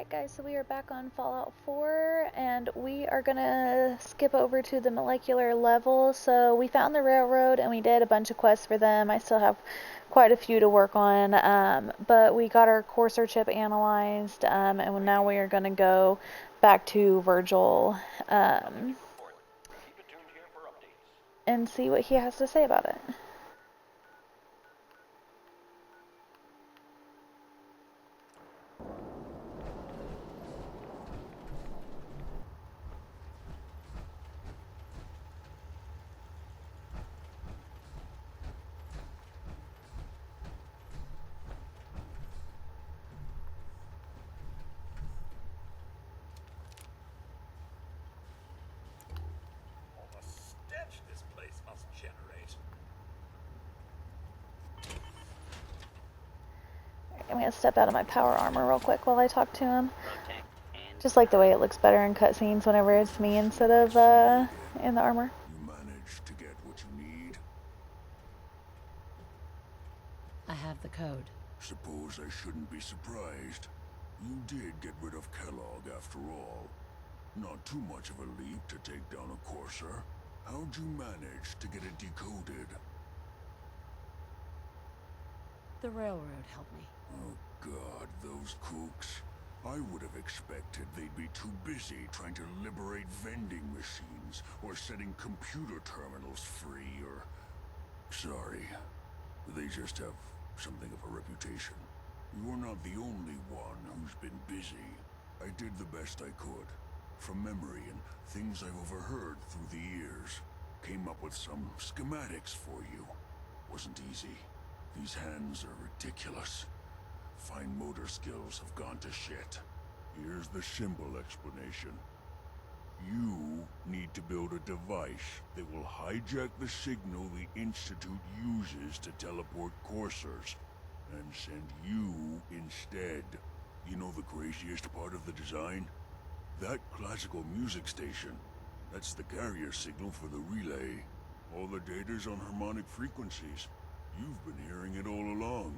Alright guys, so we are back on Fallout 4, and we are gonna skip over to the molecular level. So we found the railroad, and we did a bunch of quests for them. I still have quite a few to work on, but we got our courser chip analyzed, and now we are gonna go back to Virgil, and see what he has to say about it. I'm gonna step out of my power armor real quick while I talk to him. Just like the way it looks better in cutscenes whenever it's me instead of in the armor. You managed to get what you need? I have the code. Suppose I shouldn't be surprised. You did get rid of Kellogg after all. Not too much of a leap to take down a courser. How'd you manage to get it decoded? The railroad helped me. Oh God, those kooks. I would have expected they'd be too busy trying to liberate vending machines or setting computer terminals free or... Sorry. They just have something of a reputation. You're not the only one who's been busy. I did the best I could. From memory and things I've overheard through the years. Came up with some schematics for you. Wasn't easy. These hands are ridiculous. Fine motor skills have gone to shit. Here's the symbol explanation. You need to build a device that will hijack the signal the Institute uses to teleport coursers, and send you instead. You know the craziest part of the design? That classical music station. That's the carrier signal for the relay. All the data's on harmonic frequencies. You've been hearing it all along.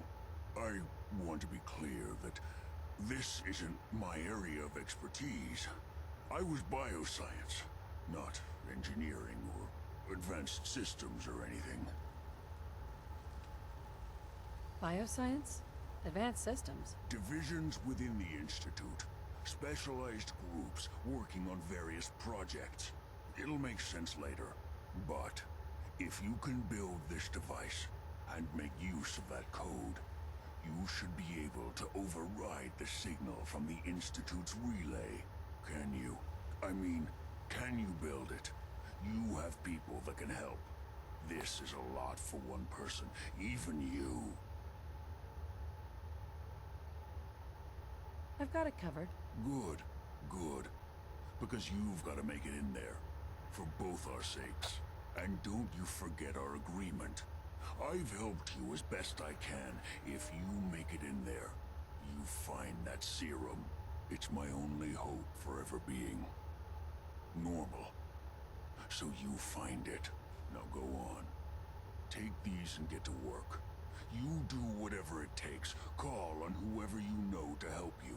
I want to be clear that this isn't my area of expertise. I was bioscience, not engineering or advanced systems or anything. Bioscience? Advanced systems? Divisions within the Institute. Specialized groups working on various projects. It'll make sense later. But if you can build this device and make use of that code, you should be able to override the signal from the Institute's relay. Can you? I mean, can you build it? You have people that can help. This is a lot for one person, even you. I've got it covered. Good, good. Because you've got to make it in there. For both our sakes. And don't you forget our agreement. I've helped you as best I can. If you make it in there, you find that serum. It's my only hope for ever being normal. So you find it. Now go on. Take these and get to work. You do whatever it takes. Call on whoever you know to help you.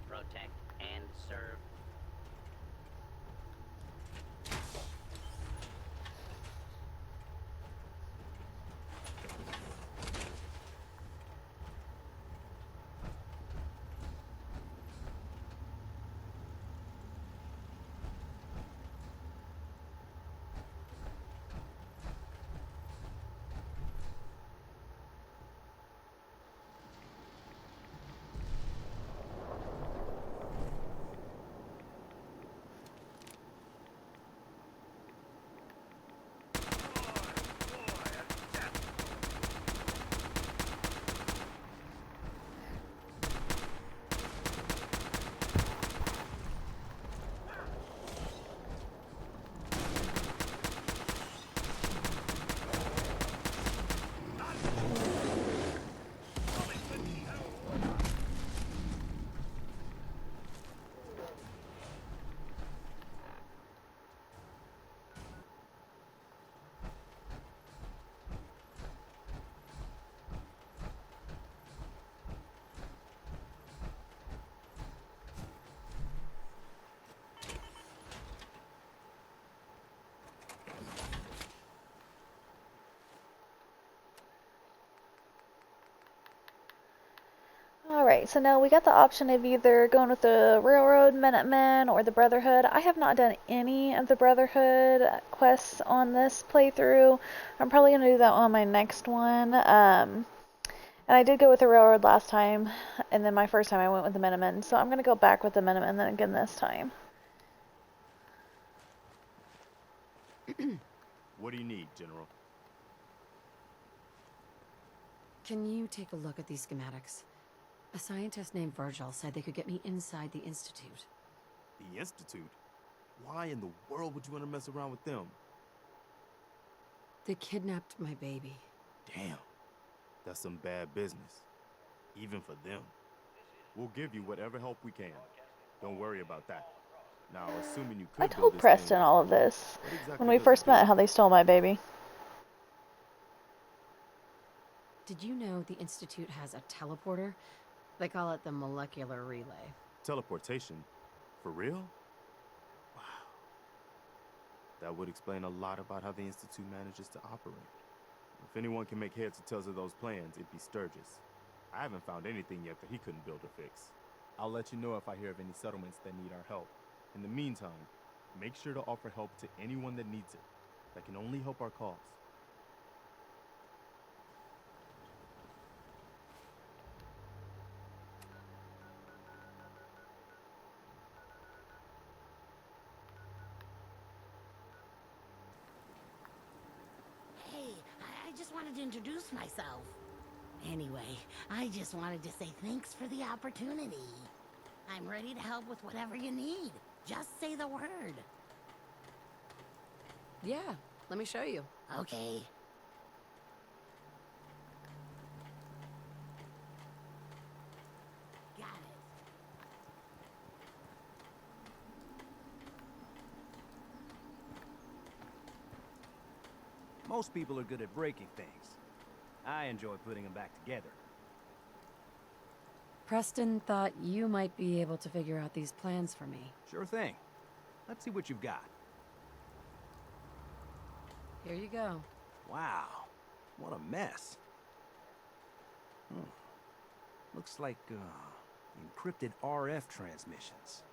Protect and serve. Alright, so now we got the option of either going with the Railroad, Minutemen, or the Brotherhood. I have not done any of the Brotherhood quests on this playthrough. I'm probably going to do that on my next one. And I did go with the Railroad last time, and then my first time I went with the Minutemen. So I'm going to go back with the Minutemen then again this time. What do you need, General? Can you take a look at these schematics? A scientist named Virgil said they could get me inside the Institute. The Institute? Why in the world would you want to mess around with them? They kidnapped my baby. Damn. That's some bad business. Even for them. We'll give you whatever help we can. Don't worry about that. Now, assuming you could I build told this Preston thing, all of this what exactly when we does it first do? met, how they stole my baby. Did you know the Institute has a teleporter? They call it the molecular relay. Teleportation? For real? Wow. That would explain a lot about how the Institute manages to operate. If anyone can make heads or tails of those plans, it'd be Sturgis. I haven't found anything yet that he couldn't build or fix. I'll let you know if I hear of any settlements that need our help. In the meantime, make sure to offer help to anyone that needs it. That can only help our cause. Hey, I just wanted to introduce myself. Anyway, I just wanted to say thanks for the opportunity. I'm ready to help with whatever you need. Just say the word. Yeah, let me show you. Okay. Got it. Most people are good at breaking things. I enjoy putting them back together. Preston thought you might be able to figure out these plans for me. Sure thing. Let's see what you've got. Here you go. Wow, what a mess. Looks like, encrypted RF transmissions.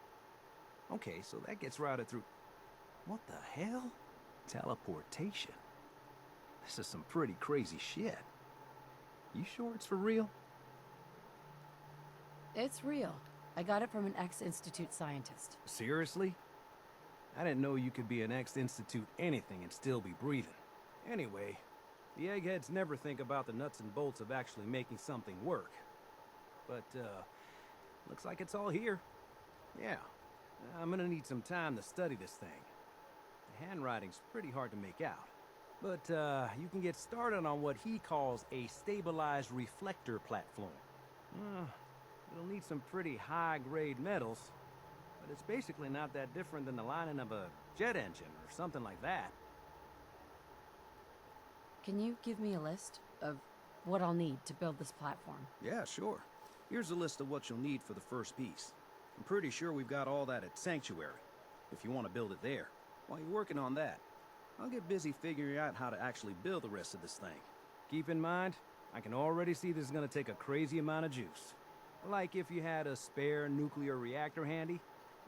Okay, so that gets routed through... What the hell? Teleportation. This is some pretty crazy shit. You sure it's for real? It's real. I got it from an ex-Institute scientist. Seriously? I didn't know you could be an ex-Institute anything and still be breathing. Anyway, the eggheads never think about the nuts and bolts of actually making something work. But, looks like it's all here. Yeah, I'm gonna need some time to study this thing. The handwriting's pretty hard to make out. But, you can get started on what he calls a stabilized reflector platform. It'll need some pretty high-grade metals, but it's basically not that different than the lining of a jet engine or something like that. Can you give me a list of what I'll need to build this platform? Yeah, sure. Here's a list of what you'll need for the first piece. I'm pretty sure we've got all that at Sanctuary, if you want to build it there. While you're working on that, I'll get busy figuring out how to actually build the rest of this thing. Keep in mind, I can already see this is going to take a crazy amount of juice. Like if you had a spare nuclear reactor handy,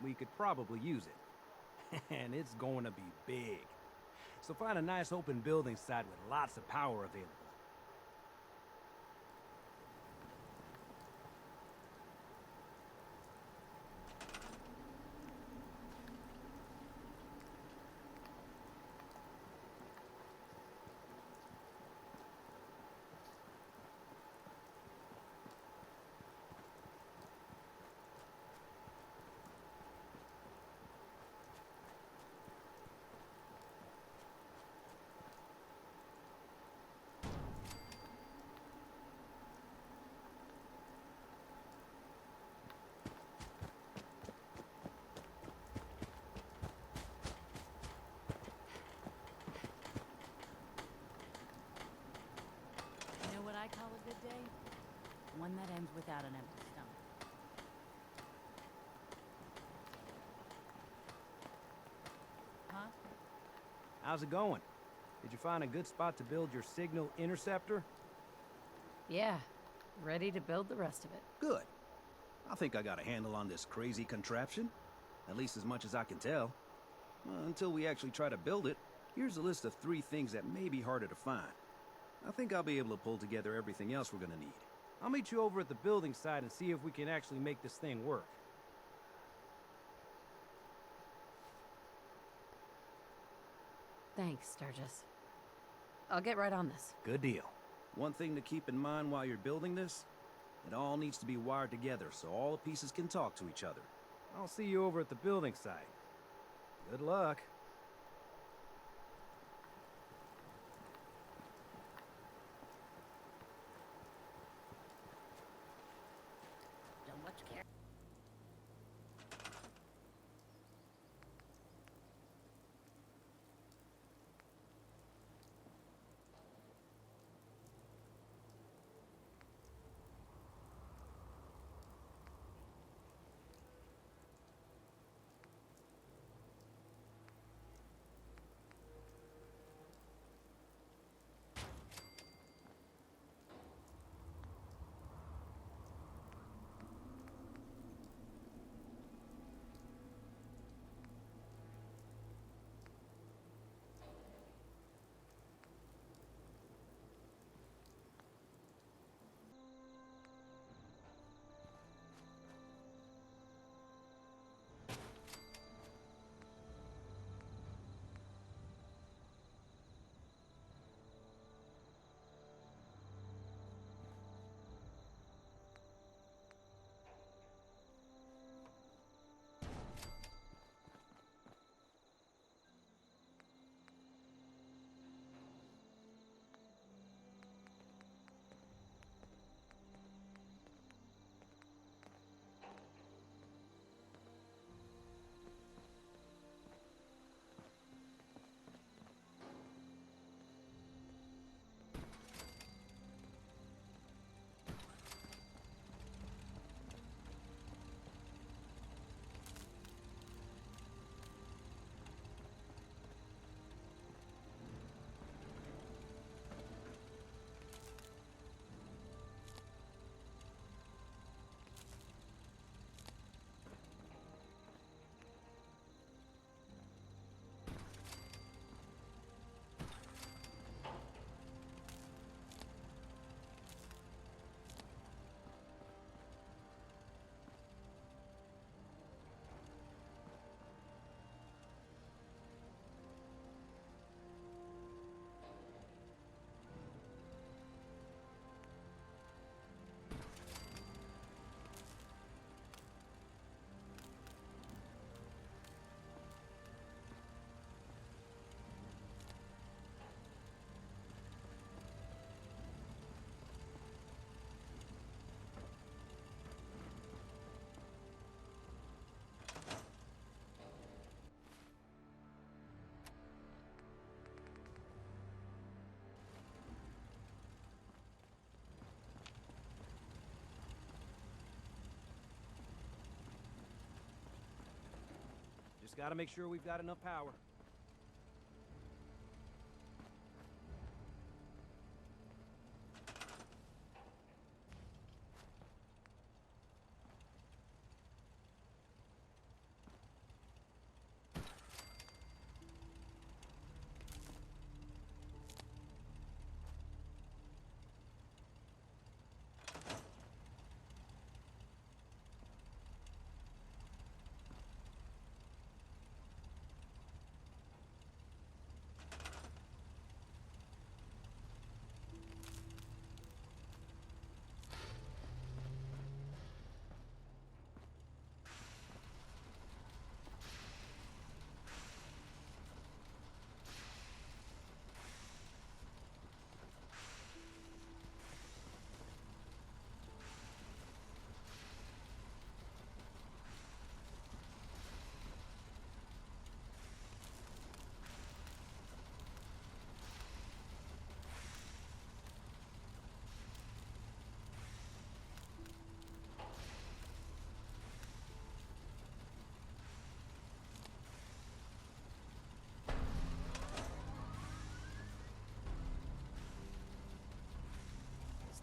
we could probably use it. And it's going to be big. So find a nice open building site with lots of power available. You know what I call a good day? One that ends without an empty stomach. Huh? How's it going? Did you find a good spot to build your signal interceptor? Yeah, ready to build the rest of it. Good. I think I got a handle on this crazy contraption. At least as much as I can tell. Until we actually try to build it, here's a list of 3 things that may be harder to find. I think I'll be able to pull together everything else we're gonna need. I'll meet you over at the building site and see if we can actually make this thing work. Thanks, Sturgis. I'll get right on this. Good deal. One thing to keep in mind while you're building this, it all needs to be wired together so all the pieces can talk to each other. I'll see you over at the building site. Good luck. Don't much care. Just gotta make sure we've got enough power.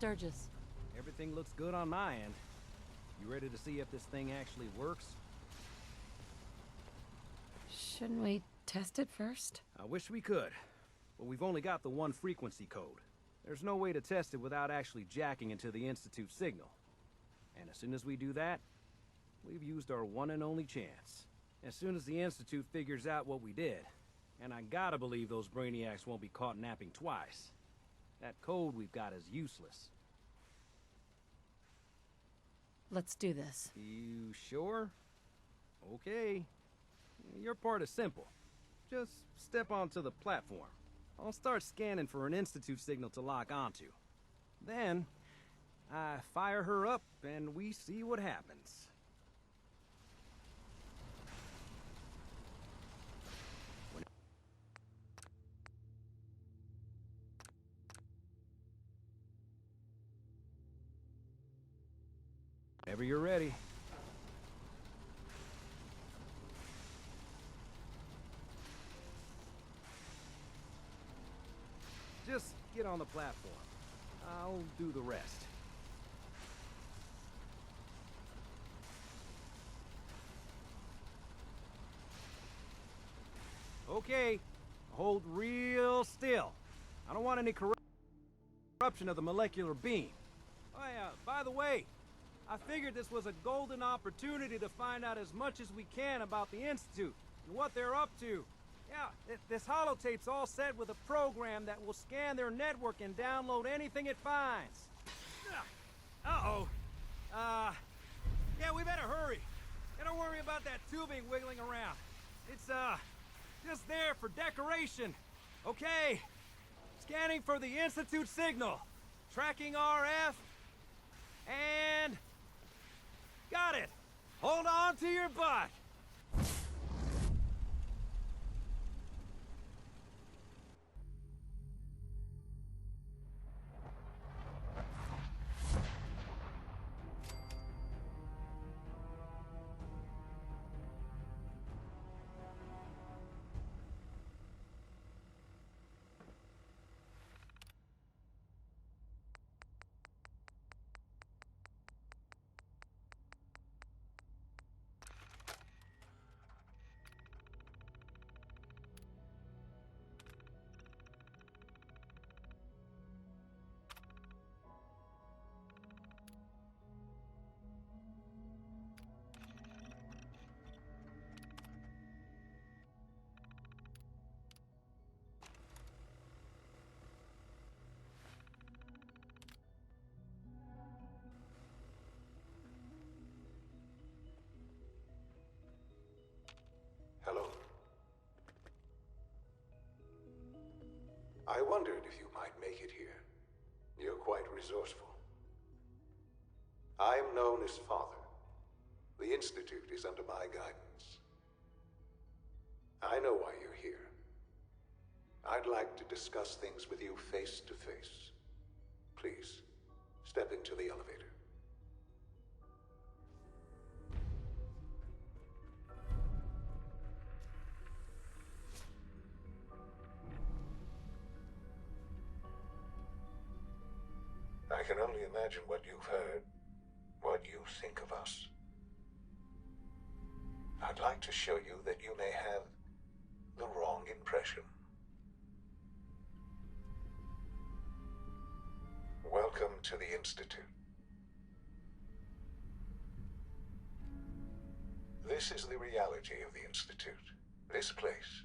Sturgis. Everything looks good on my end. You ready to see if this thing actually works? Shouldn't we test it first? I wish we could, but we've only got the one frequency code. There's no way to test it without actually jacking into the Institute signal. And as soon as we do that, we've used our one and only chance. As soon as the Institute figures out what we did, and I gotta believe those brainiacs won't be caught napping twice, that code we've got is useless. Let's do this. You sure? Okay. Your part is simple. Just step onto the platform. I'll start scanning for an Institute signal to lock onto. Then, I fire her up and we see what happens. Whenever you're ready. Just get on the platform. I'll do the rest. Okay, hold real still. I don't want any corruption of the molecular beam. Oh yeah, by the way, I figured this was a golden opportunity to find out as much as we can about the Institute and what they're up to. Yeah, this holotape's all set with a program that will scan their network and download anything it finds. Uh-oh. Yeah, we better hurry. And don't worry about that tubing wiggling around. It's, just there for decoration. Okay. Scanning for the Institute signal. Tracking RF. And... got it. Hold on to your butt. Hello. I wondered if you might make it here. You're quite resourceful. I am known as Father. The Institute is under my guidance. I know why you're here. I'd like to discuss things with you face to face. Please, step into the elevator. I can only imagine what you've heard, what you think of us. I'd like to show you that you may have the wrong impression. Welcome to the Institute. This is the reality of the Institute. This place,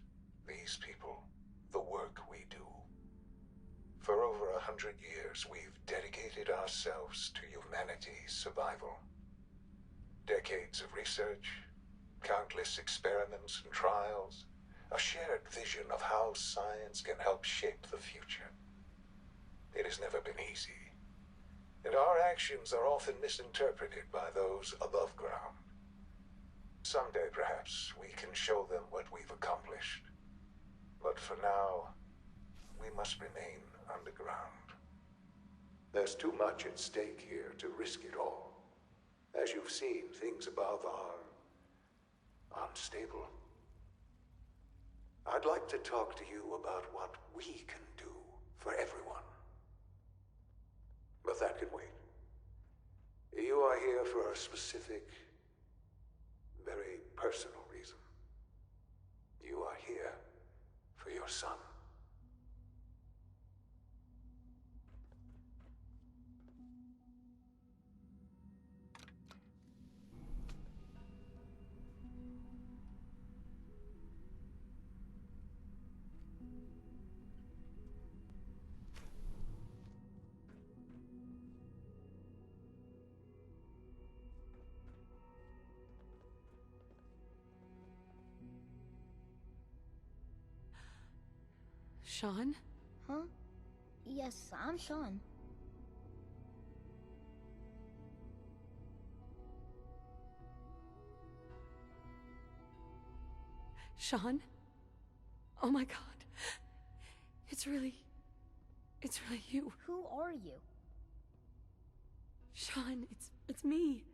these people, the work we do. For over 100 years, we've dedicated ourselves to humanity's survival. Decades of research, countless experiments and trials, a shared vision of how science can help shape the future. It has never been easy, and our actions are often misinterpreted by those above ground. Someday, perhaps, we can show them what we've accomplished. But for now, we must remain underground. There's too much at stake here to risk it all. As you've seen, things above are unstable. I'd like to talk to you about what we can do for everyone. But that can wait. You are here here for a specific, very personal reason. You are here for your son. Sean? Huh? Yes, I'm Sean. Sean? Oh my god. It's really you. Who are you? Sean, it's me.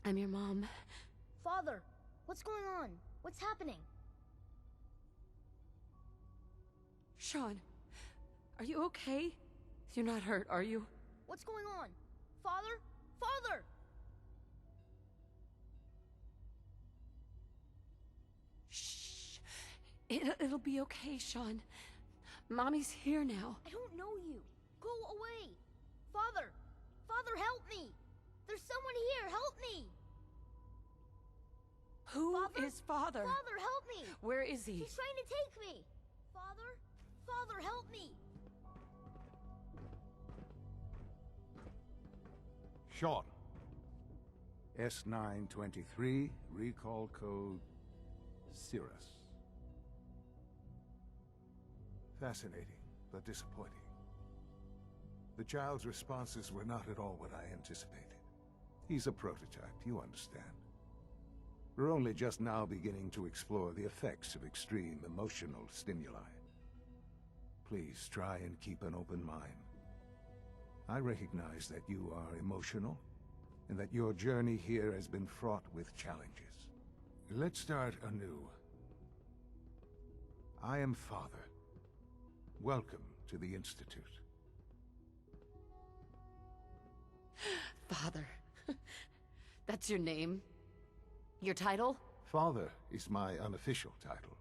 I'm your mom. Father, what's going on? What's happening? Sean, are you okay? You're not hurt, are you? What's going on? Father? Father! Shh. It'll be okay, Sean. Mommy's here now. I don't know you. Go away. Father! Father, help me! There's someone here, help me! Who Father? is Father? Father, help me! Where is he? He's trying to take me! Father? Father, help me! Sean. S923, recall code Cirrus. Fascinating, but disappointing. The child's responses were not at all what I anticipated. He's a prototype, you understand. We're only just now beginning to explore the effects of extreme emotional stimuli. Please try and keep an open mind. I recognize that you are emotional, and that your journey here has been fraught with challenges. Let's start anew. I am Father. Welcome to the Institute. Father. That's your name? Your title? Father is my unofficial title.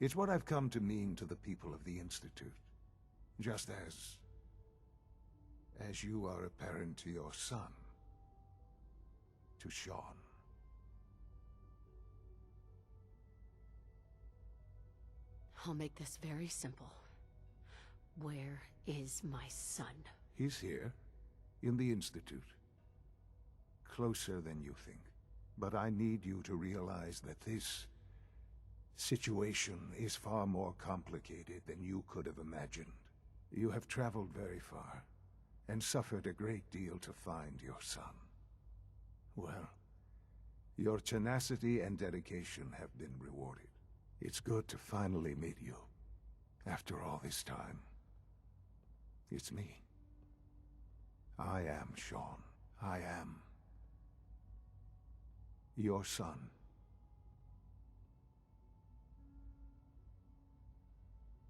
It's what I've come to mean to the people of the Institute. Just as you are a parent to your son. To Sean. I'll make this very simple. Where is my son? He's here, in the Institute. Closer than you think. But I need you to realize that this situation is far more complicated than you could have imagined. You have traveled very far, and suffered a great deal to find your son. Well, your tenacity and dedication have been rewarded. It's good to finally meet you, after all this time. It's me. I am Sean. I am your son.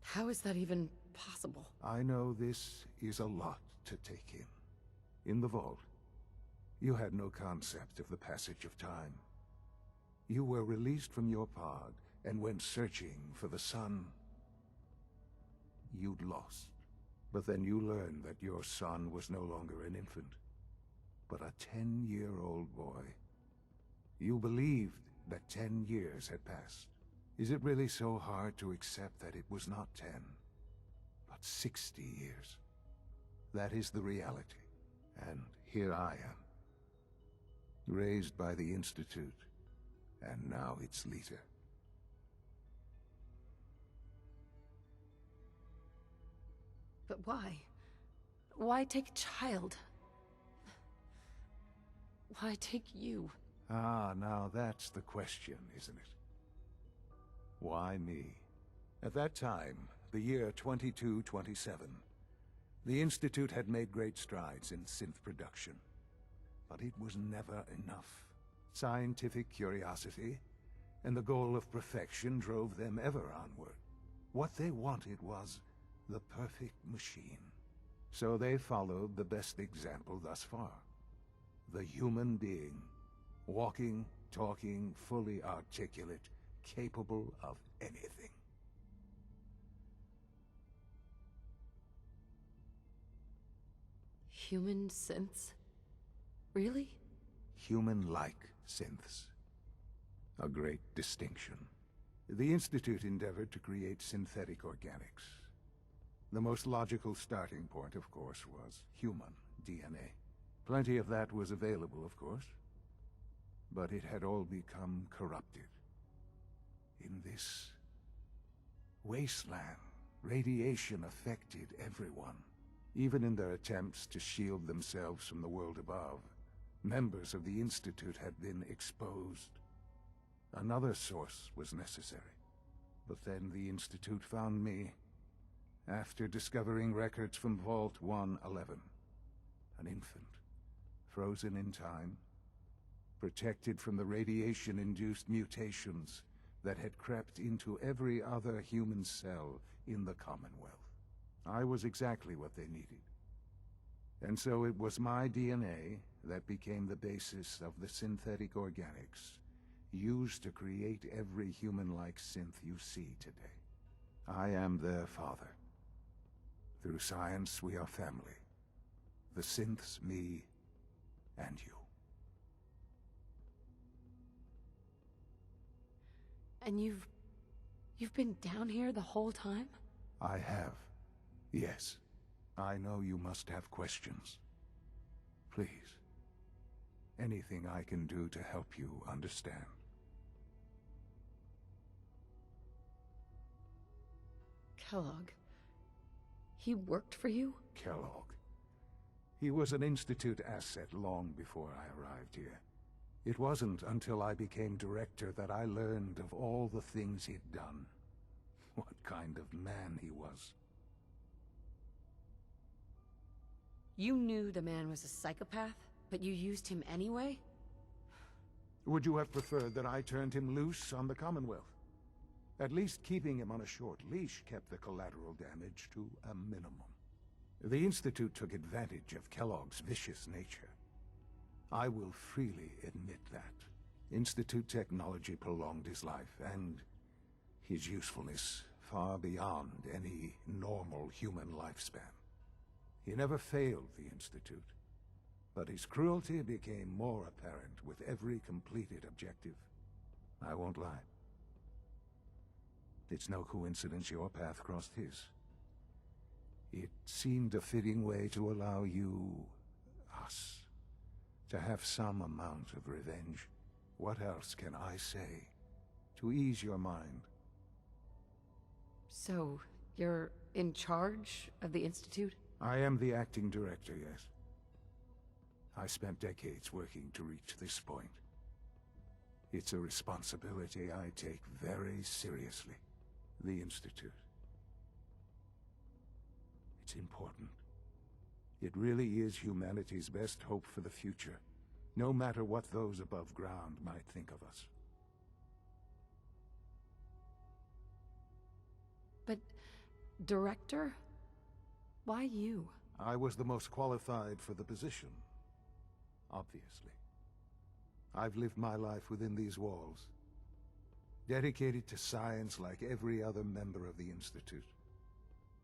How is that even possible? I know this is a lot to take in. In the vault, you had no concept of the passage of time. You were released from your pod and went searching for the son you'd lost. But then you learned that your son was no longer an infant, but a 10-year-old boy. You believed that 10 years had passed. Is it really so hard to accept that it was not 10, but 60 years? That is the reality. And here I am, raised by the Institute, and now its leader. But why? Why take a child? Why take you? Ah, now that's the question, isn't it? Why me? At that time, the year 2227, the Institute had made great strides in synth production. But it was never enough. Scientific curiosity and the goal of perfection drove them ever onward. What they wanted was the perfect machine, So they followed the best example thus far. The human being. Walking, talking, fully articulate, capable of anything. Human synths? Really? Human-like synths. A great distinction. The Institute endeavored to create synthetic organics. The most logical starting point, of course, was human DNA. Plenty of that was available, of course. But it had all become corrupted. In this wasteland, radiation affected everyone. Even in their attempts to shield themselves from the world above, members of the Institute had been exposed. Another source was necessary. But then the Institute found me, after discovering records from Vault 111. An infant, frozen in time, protected from the radiation-induced mutations that had crept into every other human cell in the Commonwealth. I was exactly what they needed. And so it was my DNA that became the basis of the synthetic organics used to create every human-like synth you see today. I am their father. Through science, we are family. The synths, me, and you. And you've been down here the whole time? I have. Yes. I know you must have questions. Please. Anything I can do to help you understand. Kellogg. He worked for you? Kellogg. He was an Institute asset long before I arrived here. It wasn't until I became director that I learned of all the things he'd done. What kind of man he was. You knew the man was a psychopath, but you used him anyway? Would you have preferred that I turned him loose on the Commonwealth? At least keeping him on a short leash kept the collateral damage to a minimum. The Institute took advantage of Kellogg's vicious nature. I will freely admit that. Institute technology prolonged his life, and his usefulness far beyond any normal human lifespan. He never failed the Institute, but his cruelty became more apparent with every completed objective. I won't lie. It's no coincidence your path crossed his. It seemed a fitting way to allow you, us, to have some amount of revenge. What else can I say to ease your mind? So, you're in charge of the Institute? I am the acting director, yes. I spent decades working to reach this point. It's a responsibility I take very seriously. The Institute. It's important. It really is humanity's best hope for the future, no matter what those above ground might think of us. But, director? Why you? I was the most qualified for the position, obviously. I've lived my life within these walls, dedicated to science like every other member of the Institute.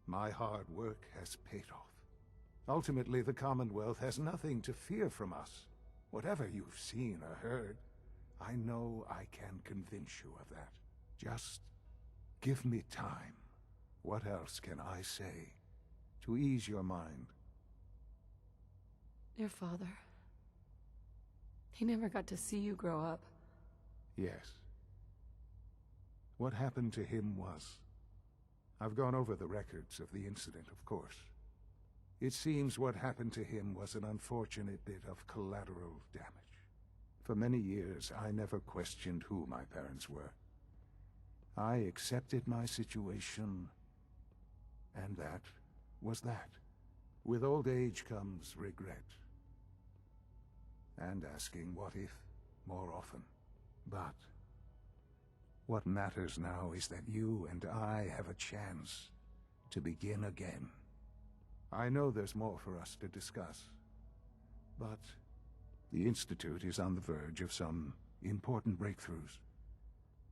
My hard work has paid off. Ultimately, the Commonwealth has nothing to fear from us. Whatever you've seen or heard, I know I can convince you of that. Just give me time. What else can I say to ease your mind? Your father. He never got to see you grow up. Yes. What happened to him was... I've gone over the records of the incident, of course. It seems what happened to him was an unfortunate bit of collateral damage. For many years, I never questioned who my parents were. I accepted my situation, and that was that. With old age comes regret. And asking what if more often. But what matters now is that you and I have a chance to begin again. I know there's more for us to discuss, but the Institute is on the verge of some important breakthroughs.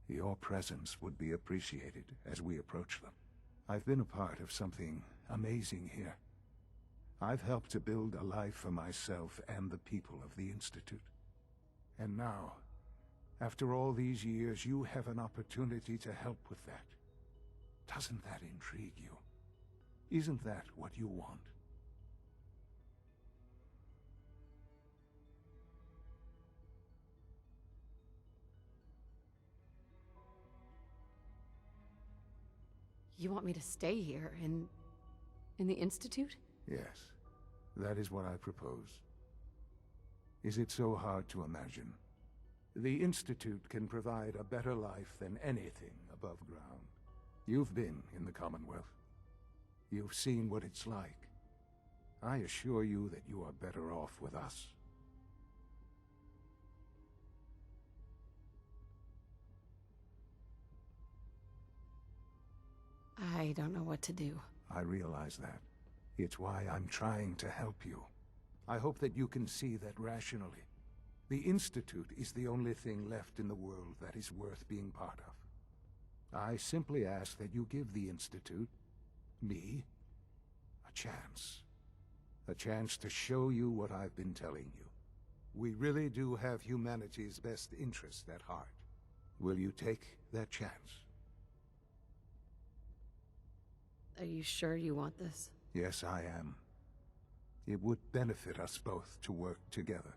Your presence would be appreciated as we approach them. I've been a part of something amazing here. I've helped to build a life for myself and the people of the Institute. And now, after all these years, you have an opportunity to help with that. Doesn't that intrigue you? Isn't that what you want? You want me to stay here, in the Institute? Yes, that is what I propose. Is it so hard to imagine? The Institute can provide a better life than anything above ground. You've been in the Commonwealth. You've seen what it's like. I assure you that you are better off with us. I don't know what to do. I realize that. It's why I'm trying to help you. I hope that you can see that rationally. The Institute is the only thing left in the world that is worth being part of. I simply ask that you give the Institute, me, a chance. A chance to show you what I've been telling you. We really do have humanity's best interest at heart. Will you take that chance? Are you sure you want this? Yes, I am. It would benefit us both to work together.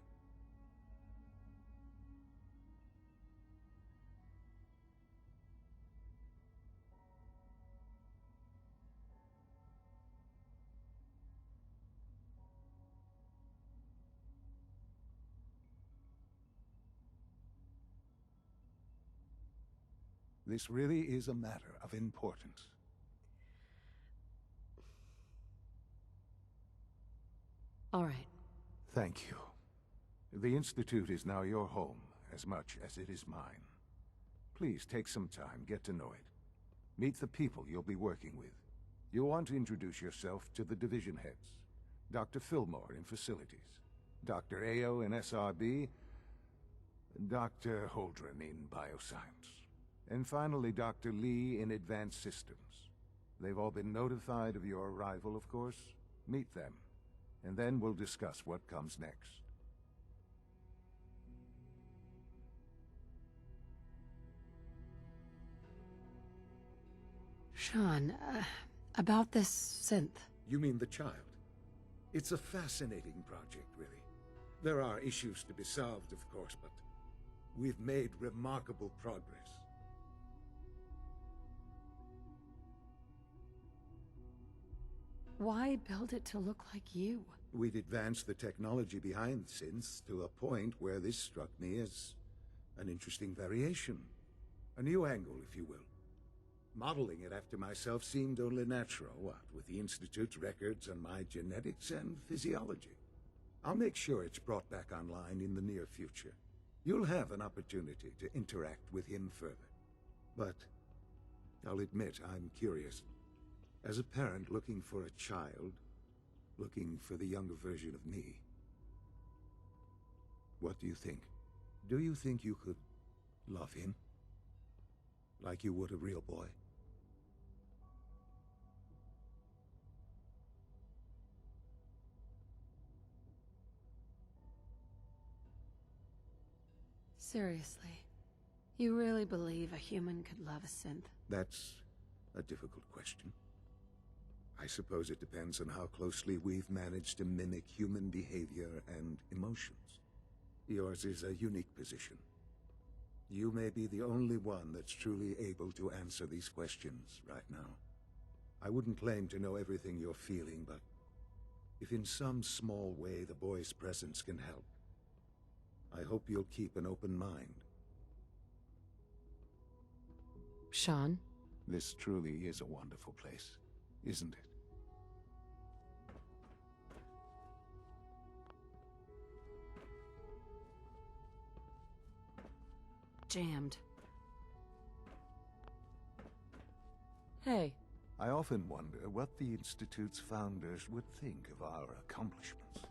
This really is a matter of importance. All right. Thank you. The Institute is now your home, as much as it is mine. Please take some time, get to know it. Meet the people you'll be working with. You'll want to introduce yourself to the division heads. Dr. Fillmore in Facilities, Dr. Ayo in SRB, Dr. Holdren in Bioscience, and finally Dr. Lee in Advanced Systems. They've all been notified of your arrival, of course. Meet them. And then we'll discuss what comes next. Sean, about this synth. You mean the child? It's a fascinating project, really. There are issues to be solved, of course, but we've made remarkable progress. Why build it to look like you? We'd advanced the technology behind synths to a point where this struck me as an interesting variation. A new angle, if you will. Modeling it after myself seemed only natural, what with the Institute's records on my genetics and physiology. I'll make sure it's brought back online in the near future. You'll have an opportunity to interact with him further. But I'll admit I'm curious. As a parent looking for a child, looking for the younger version of me, what do you think? Do you think you could love him? Like you would a real boy? Seriously, you really believe a human could love a synth? That's a difficult question. I suppose it depends on how closely we've managed to mimic human behavior and emotions. Yours is a unique position. You may be the only one that's truly able to answer these questions right now. I wouldn't claim to know everything you're feeling, but if in some small way the boy's presence can help, I hope you'll keep an open mind. Sean? This truly is a wonderful place, isn't it? Jammed. Hey. I often wonder what the Institute's founders would think of our accomplishments.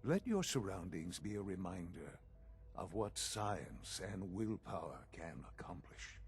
Let your surroundings be a reminder of what science and willpower can accomplish.